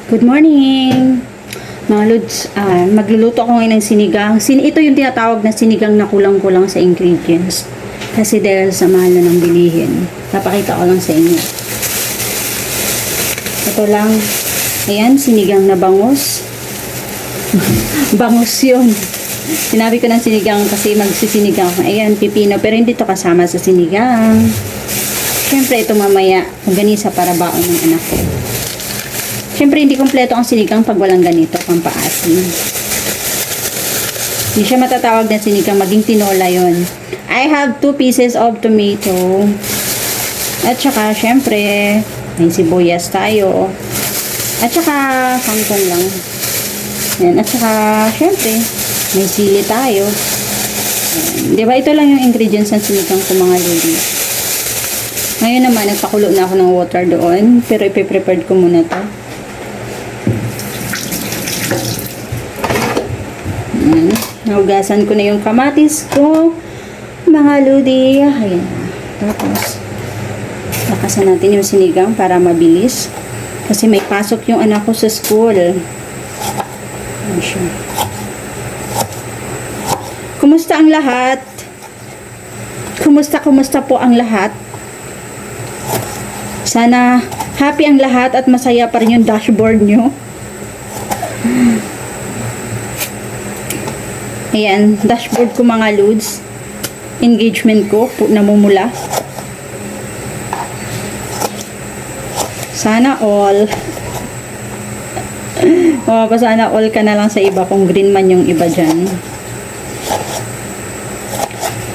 Good morning! Mga Lods, magluluto ako ngayon ng sinigang. Ito yung tinatawag na sinigang na kulang-kulang sa ingredients. Kasi dahil sa mahal na ng bilihin. Papakita ko lang sa inyo. Ito lang. Ayan, sinigang na bangus. Bangus yun. Sinabi ko ng sinigang kasi magsisinigang. Ayan, pipino. Pero hindi to kasama sa sinigang. Siyempre, ito mamaya. Ganisa para baon ng anak ko. Siyempre, hindi kompleto ang sinigang pag walang ganito, pampaasim. Hindi siya matatawag na sinigang, maging tinola yon. I have 2 pieces of tomato. At saka, siyempre, may sibuyas tayo. At saka, kangkong lang. Yan. At saka, siyempre, may sili tayo. Yan. Diba, ito lang yung ingredients ng sinigang ko, mga ladies. Ngayon naman, nagpakulo na ako ng water doon. Pero ipiprepared ko muna to. Naugasan ko na yung kamatis ko, mga ludi. Ayan. Tapos, lakasan natin yung sinigang para mabilis. Kasi may pasok yung anak ko sa school. Ayan siya. Kumusta ang lahat? Kumusta po ang lahat? Sana happy ang lahat at masaya pa rin yung dashboard nyo. Ayan, dashboard ko mga loads. Engagement ko, namumula. Sana all. Sana all ka na lang sa iba kung green man yung iba dyan.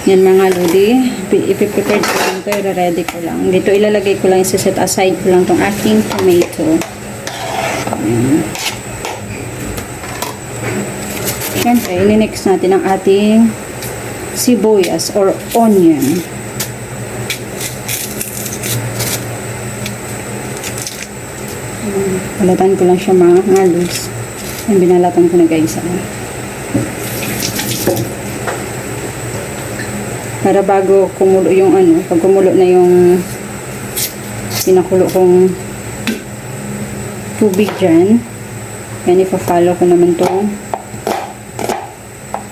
Yan mga lodi. Ipiprepared ko lang ito. I-ready ko lang. Dito ilalagay ko lang. Isa-set aside ko lang tong aking tomato. Ayan. Siyempre, ini-next natin ang ating sibuyas or onion. Balatan ko lang siya mga halos. Yung binalatan ko na guys. Para bago kumulo yung pag kumulo na yung pinakulo kong tubig dyan. Yan, ipa-follow ko naman to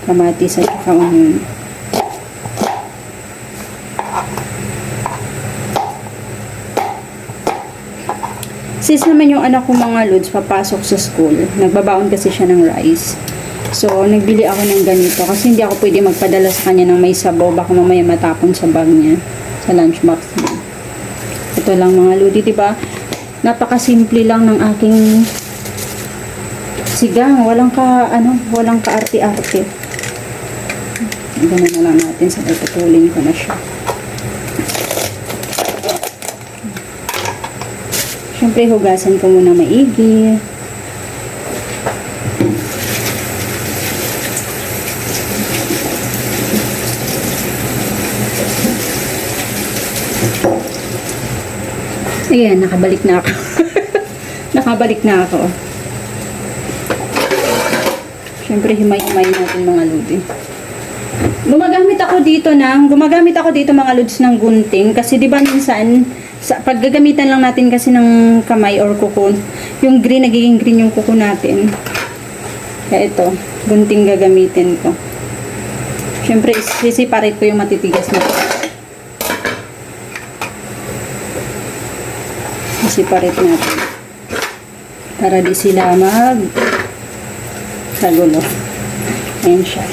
kamatis at saka onion. Sis naman yung anak ko mga lods papasok sa school. Nagbabaon kasi siya ng rice. So, nagbili ako ng ganito kasi hindi ako pwede magpadala sa kanya ng may sabaw. Baka mamaya matapon sa bag niya, sa lunchbox niya. Ito lang mga lodi, diba? Napakasimple lang ng aking sigang. Walang kaarte-arte. Ganun na lang natin sa pagpatulin ko na siya. Siyempre, hugasan ko muna maigi. Ayan, nakabalik na ako. Nakabalik na ako. Siyempre, himay-himay natin mga lodi. Gumagamit ako dito mga lods ng gunting kasi 'di ba minsan sa paggagamitan lang natin kasi ng kamay or kuko, yung green nagiging green yung kuko natin. Kaya ito, gunting gagamitin ko. Syempre i-separate ko yung matitigas na. I-separate natin. Para di sila kagulo. Ayan siya.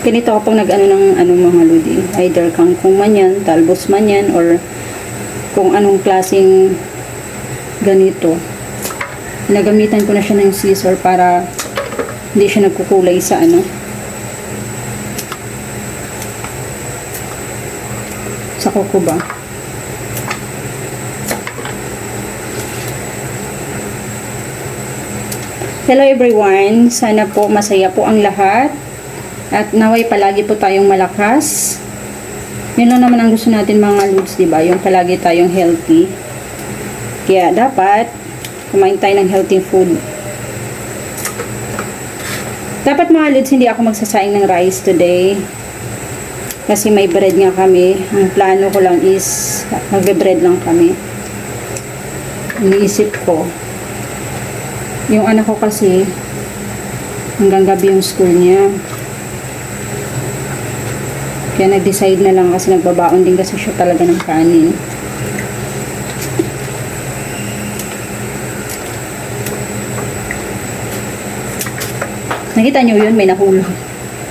Ganito ako pag nag-ano ng mga lodi. Either kangkong man yan, talbos man yan, or kung anong klaseng ganito. Nagamitan ko na siya ng scissor para hindi siya nagkukulay sa sa kuko ba. Hello everyone. Sana po masaya po ang lahat. At naway palagi po tayong malakas. Yun lang naman ang gusto natin mga lods, diba? Yung palagi tayong healthy. Kaya dapat kumain tayo ng healthy food. Dapat mga lods, hindi ako magsasaing ng rice today. Kasi may bread nga kami. Ang plano ko lang is magbe-bread lang kami. Iniisip ko. Yung anak ko kasi hanggang gabi yung school niya. Kaya nag-decide na lang kasi nagbabaon din kasi siya talaga ng kanin. Nakita nyo yun? May nahulog.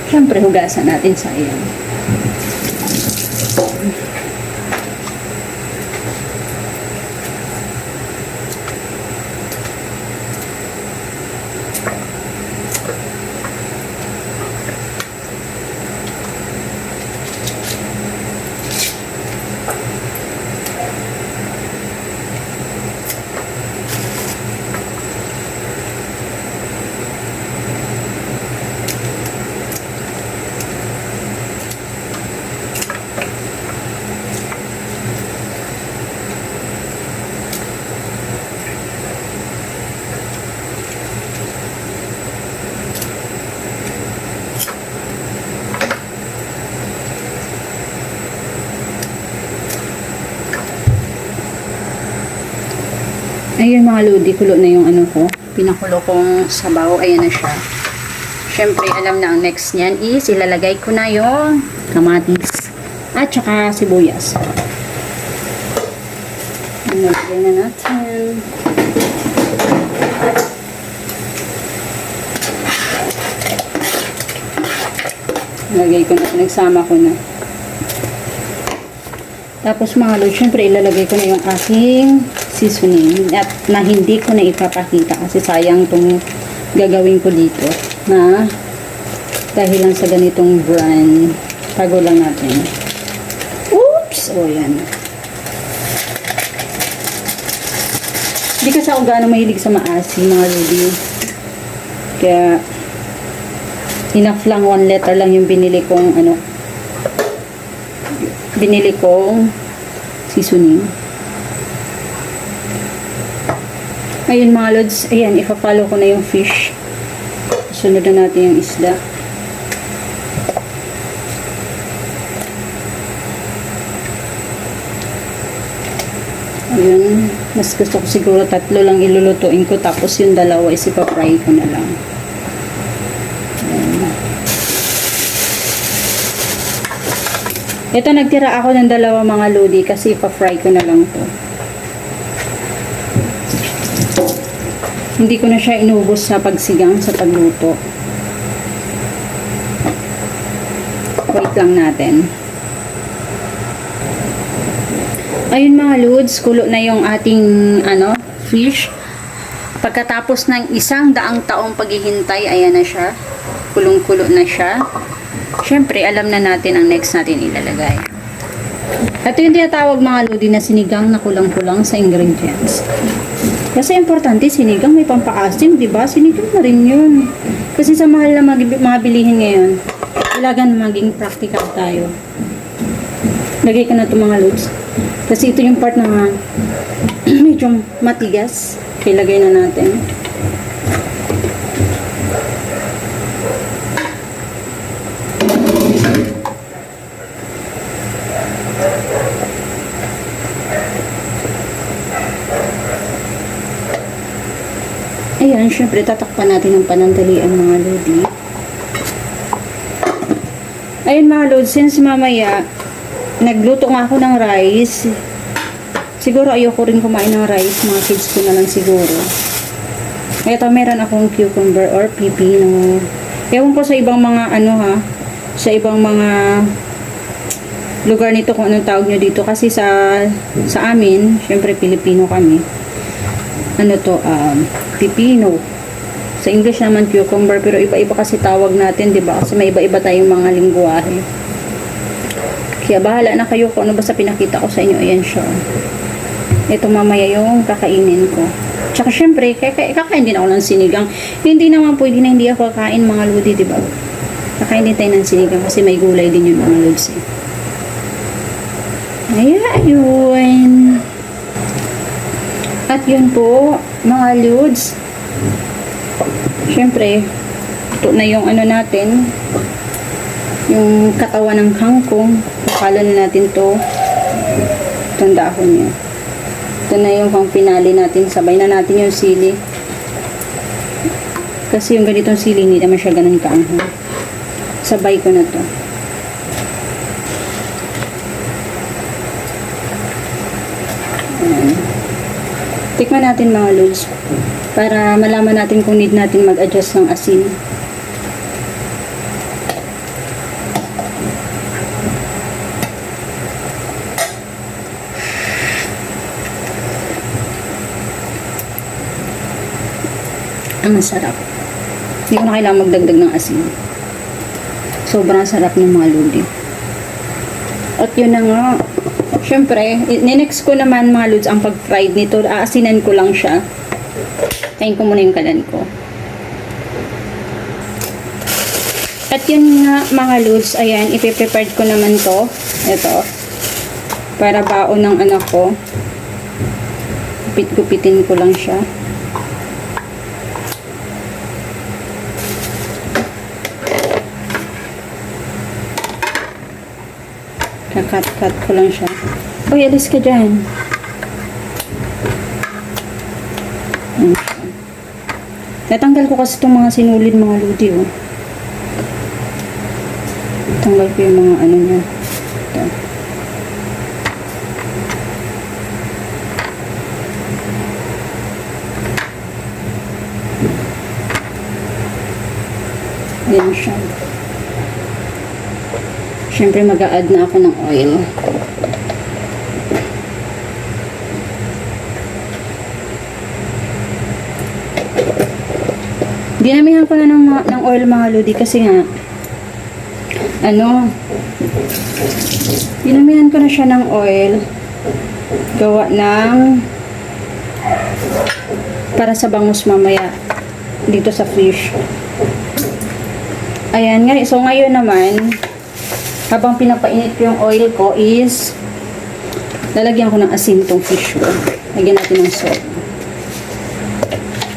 Siyempre, hugasan natin, sayang. Ayun mga lodi, kulo na yung ano ko. Pinakulo kong sabaw. Ayan na siya. Syempre, alam na ang next niyan is ilalagay ko na yung kamatis. At saka sibuyas. Nalagay na natin. Nalagay ko na. Nagsama ko na. Tapos mga lodi, syempre ilalagay ko na yung aking seasoning at na hindi ko na ipapakita kasi sayang itong gagawin ko dito na dahil lang sa ganitong brand tago lang natin. Oops! O yan. Hindi kasi ako gaano mahilig sa maasim mga lodi. Kaya enough lang 1 liter lang yung binili kong seasoning. Ayun mga lods, ayan, ipa-follow ko na yung fish. Sunod na natin yung isda. Ayun, mas gusto ko siguro 3 lang ilulutuin ko, tapos yung 2 is ipa-fry ko na lang. Ayan. Ito, nagtira ako ng 2 mga lodi kasi ipa-fry ko na lang to. Hindi ko na siya inubos sa pagsigang, sa pagluto. Wait lang natin. Ayun mga lods, kulo na yung ating fish. Pagkatapos ng 100 taong paghihintay, ayan na siya. Kulong-kulo na siya. Siyempre, alam na natin ang next natin ilalagay. Ito yung tinatawag mga lodi na sinigang na kulang-kulang sa ingredients. Kasi importante, sinigang may pampaasim, di ba? Sinigang na rin yun. Kasi sa mahal na mga bilihin ngayon, kailangan maging practical tayo. Lagay ko na ito mga loads. Kasi ito yung part na medyo matigas. Kaya lagay na natin. Ayan, syempre tatakpan natin ng panandalian mga lodi. Ayun mga lodi, since mamaya nagluto nga ako ng rice, siguro ayoko rin kumain ng rice, mga kids ko na lang siguro. Ito, meron akong cucumber or pipino. Ewan ko sa ibang mga sa ibang mga lugar nito kung anong tawag nyo dito, kasi sa amin, syempre Pilipino kami. Pipino. Sa English naman cucumber, pero iba-iba kasi tawag natin, 'di ba? Kasi may iba-iba tayong mga lingwahe. Kaya bahala na kayo kung ano basta pinakita ko sa inyo. Ayan siya. Ito mamaya yung kakainin ko. Tsaka syempre, kakain din ako ng sinigang. Hindi naman pwede na hindi ako kakain mga lodi, 'di ba? Kakain din tayo ng sinigang kasi may gulay din yun mga lods. Ayun. At yun po, mga lods. Siyempre, ito na yung natin. yung katawan ng kangkong. Pakalo na natin to. Itong dahon niya. Ito na yung pang pinali natin. Sabay na natin yung sili. Kasi yung ganitong sili, hindi naman siya ganun kaanghang. Sabay ko na to. Ayan. Tikman natin mga lods. Para malaman natin kung need natin mag-adjust ng asin. Ang masarap. Hindi ko na kailangan magdagdag ng asin. Sobrang sarap ng mga lodi. At yun na nga. Siyempre, ninext ko naman mga lods ang pag-fried nito. Aasinan ko lang siya. Kain ko muna yung kalan ko. At yun nga mga lods. Ayan, ipiprepared ko naman to. Ito. Para baon ng anak ko. Gupit-gupitin ko lang siya. Kakat-kat ko lang siya. Uy, alis ka dyan. Natanggal ko kasi itong mga sinulid mga lodi, oh. Tanggal ko yung mga ano niya. Ito. Ayan siya. Siyempre mag-a-add na ako ng oil. Dinamihan ko na ng oil mga lodi kasi nga dinamihan ko na siya ng oil gawa ng para sa bangus mamaya dito sa fish. Ayan nga, so ngayon naman habang pinapainit ko yung oil ko is lalagyan ko ng asin tong fish ko. Lagyan natin ng salt.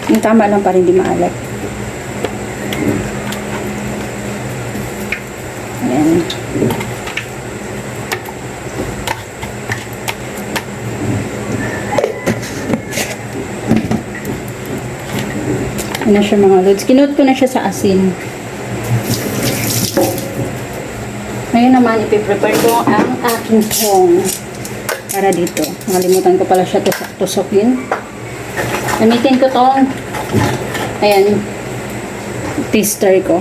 Yung tama lang para hindi maalat. Ayan. Ayan na siya mga lods. Kinot ko na siya sa asin. Ngayon naman, ipiprepare ko ang aking hong para dito. Nakalimutan ko pala siya tusok-tusokin. Gamitin ko tong ayan, tester ko.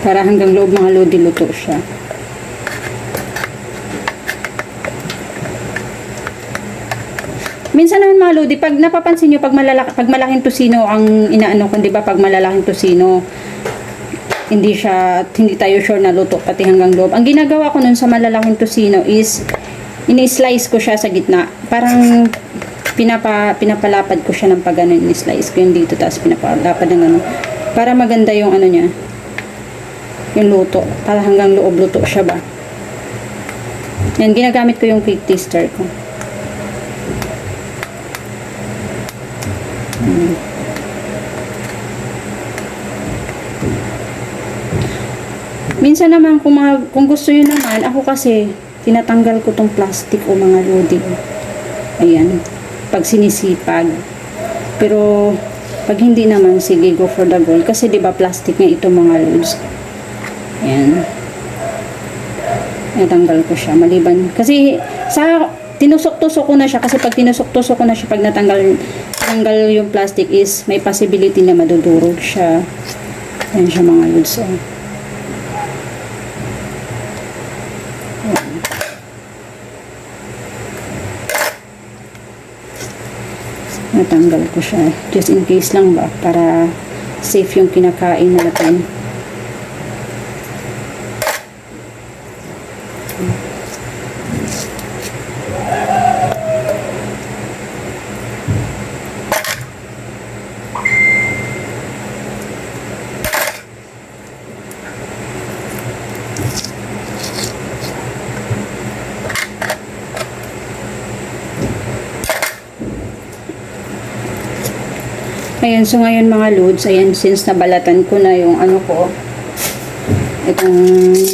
Para hanggang loob mga lodi luto siya. Minsan naman mga lodi, pag napapansin nyo, pag malaking tusino ang inaano ko, di ba? Pag malalaking tusino, hindi tayo sure na luto pati hanggang loob. Ang ginagawa ko nun sa malalaking tusino is ini-slice ko siya sa gitna. Parang pinapalapad ko siya ng pag ganun, ini-slice ko yung dito tapos pinapalapad ng ganun. Para maganda yung ano niya. Yung luto. Para hanggang loob luto siya ba. Yan, ginagamit ko yung quick tester ko. Minsan naman, kung gusto yun naman, ako kasi, tinatanggal ko tong plastic o mga lodi. Ayan. Pag sinisipag. Pero, pag hindi naman, sige, go for the gold. Kasi, di ba plastic nga ito mga lods. Ayan. Natanggal ko siya. Maliban. Kasi, tinusok-tusok ko na siya. Kasi, pag tinusok-tusok ko na siya, pag natanggal yung plastic is, may possibility na madudurog siya. Ayan siya mga lods. Natanggal ko siya. Just in case lang ba. Para safe yung kinakain natin. Ayan, so ngayon mga loads, ayan, since nabalatan ko na yung ano ko, Itong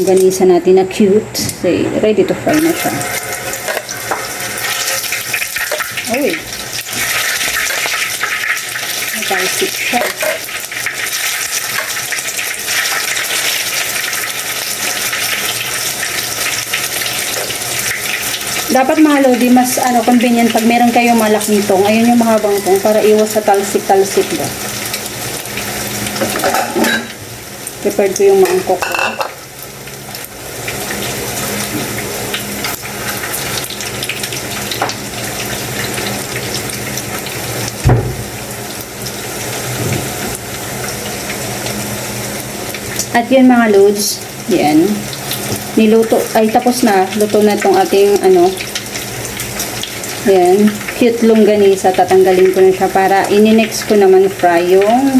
ganisa natin na cute. Say, ready to fry na siya. Uy. Natalsik siya. Dapat mga lodi, mas convenient pag meron kayong malaking tong. Ayun yung mahabang tong para iwas sa talsik-talsik ba. Prepared ko yung mangkok ko. At yun mga loads, yan. Niluto, ay tapos na. Luto na itong ating yan, cute longganisa. Tatanggalin ko na siya para ininext ko naman fry yung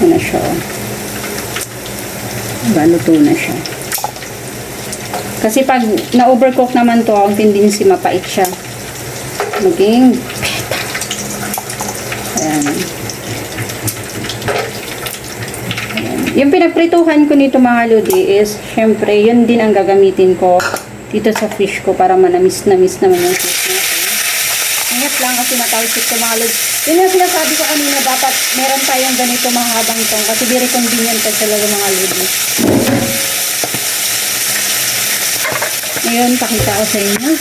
siya. Diba, luto na siya. Kasi pag na-overcook naman to, ang tendency mapait siya. Maging ayan. Yung pinagprituhan ko nito mga lodi is, syempre, yun din ang gagamitin ko dito sa fish ko para manamis-namis naman yung fish natin. Ingat lang kasi matalsik ko mga lodi. Yun yung sinasabi ko kanina, dapat meron tayong ganito mahabang tong kasi very convenient kasi talaga mga lodi. Ngayon, pakita ko sa inyo.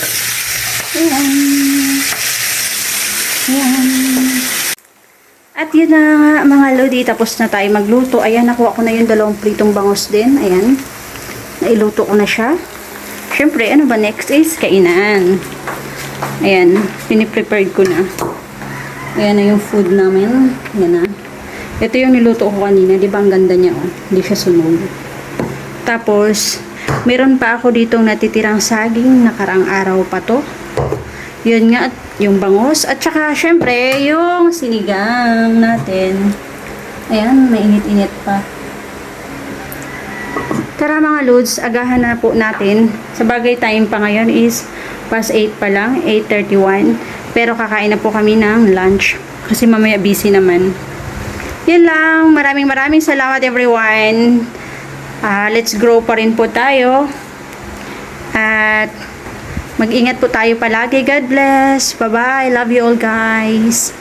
Ayan. Ayan. At yun na nga mga lodi, tapos na tayo magluto. Ayan, nakuha ko na yung 2 pritong bangus din. Ayan, nailuto ko na siya. Syempre, ano ba next is kainan. Ayan, piniprepared ko na. Ayan na yung food namin. Ayan na. Ito yung niluto ko kanina. Di ba ang ganda niya? Oh? Hindi siya sunog. Tapos, meron pa ako ditong natitirang saging. Nakarang araw pa to. Yun nga, yung bangus. At saka, syempre, yung sinigang natin. Ayan, mainit-init pa. Tara mga loads, agahan na po natin. Sa bagay time pa ngayon is past 8 pa lang, 8:31. Pero kakain na po kami ng lunch. Kasi mamaya busy naman. Yun lang. Maraming salamat everyone. Let's grow pa rin po tayo. At mag-ingat po tayo palagi. God bless. Bye-bye. Love you all guys.